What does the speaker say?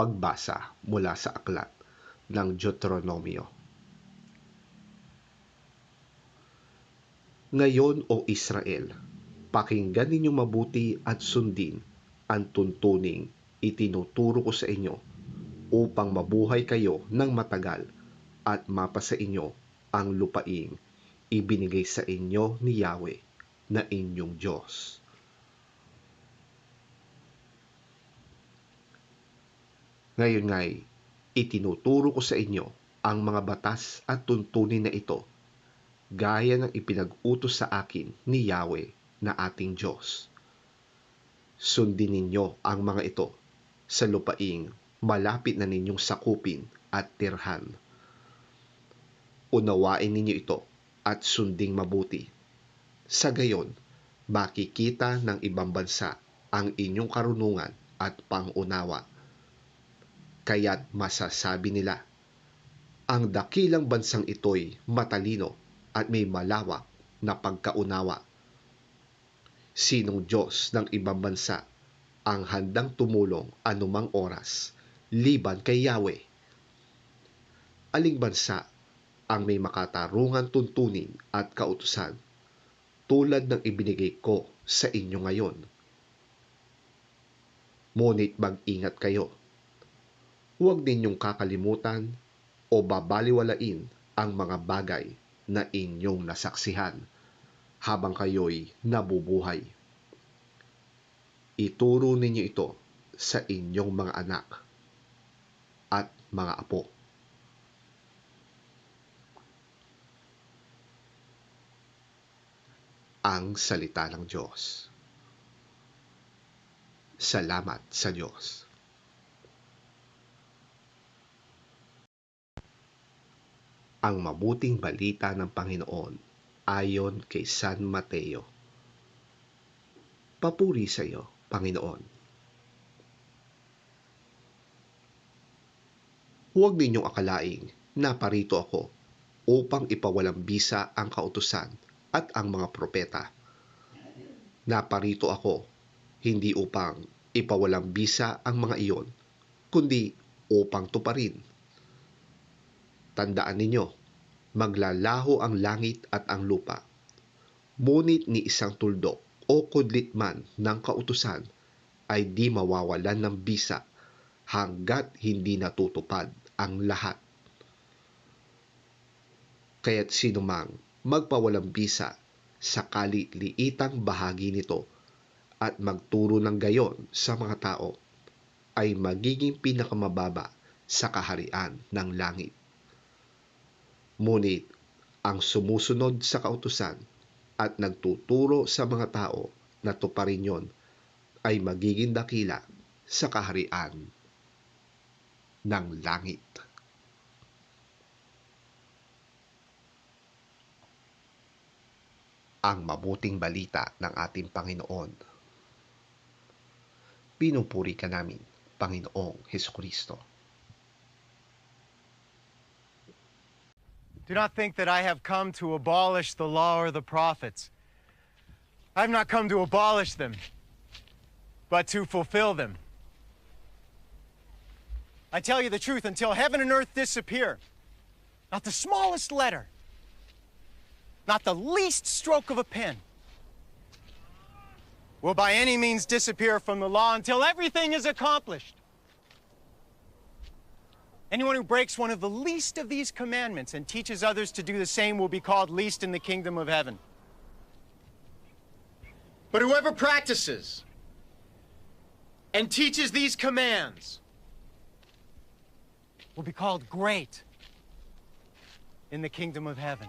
Pagbasa mula sa aklat ng Deuteronomio. Ngayon, O Israel, pakinggan ninyong mabuti at sundin ang tuntuning itinuturo ko sa inyo upang mabuhay kayo ng matagal at mapasa inyo ang lupaing ibinigay sa inyo ni Yahweh na inyong Diyos. Ngayon nga'y itinuturo ko sa inyo ang mga batas at tuntunin na ito gaya ng ipinag-utos sa akin ni Yahweh na ating Diyos. Sundin ninyo ang mga ito sa lupaing malapit na ninyong sakupin at tirhan. Unawain ninyo ito at sunding mabuti. Sa gayon, makikita ng ibang bansa ang inyong karunungan at pangunawa. Kaya't masasabi nila, ang dakilang bansang ito'y matalino at may malawak na pagkaunawa. Sinong Diyos ng ibang bansa ang handang tumulong anumang oras liban kay Yahweh? Aling bansa ang may makatarungan tuntunin at kautusan tulad ng ibinigay ko sa inyo ngayon? Ngunit mag-ingat kayo. Huwag ninyong kakalimutan o babaliwalain ang mga bagay na inyong nasaksihan habang kayo'y nabubuhay. Ituro ninyo ito sa inyong mga anak at mga apo. Ang salita ng Diyos. Salamat sa Diyos. Ang mabuting balita ng Panginoon ayon kay San Mateo. Papuri sa iyo, Panginoon. Huwag ninyong akalaing naparito ako upang ipawalang bisa ang kautusan at ang mga propeta. Naparito ako hindi upang ipawalang bisa ang mga iyon, kundi upang tuparin. Tandaan ninyo, maglalaho ang langit at ang lupa. Ngunit ni isang tuldok o kudlit man ng kautusan ay di mawawalan ng bisa hanggat hindi natutupad ang lahat. Kaya't sinumang magpawalang bisa sa kaliliitang bahagi nito at magturo ng gayon sa mga tao ay magiging pinakamababa sa kaharian ng langit. Ngunit ang sumusunod sa kautusan at nagtuturo sa mga tao na tuparin yon ay magiging dakila sa kaharian ng langit. Ang mabuting balita ng ating Panginoon. Pinupuri ka namin, Panginoong Hesukristo. Do not think that I have come to abolish the law or the prophets. I have not come to abolish them, but to fulfill them. I tell you the truth, until heaven and earth disappear, not the smallest letter, not the least stroke of a pen, will by any means disappear from the law until everything is accomplished. Anyone who breaks one of the least of these commandments and teaches others to do the same will be called least in the kingdom of heaven. But whoever practices and teaches these commands will be called great in the kingdom of heaven.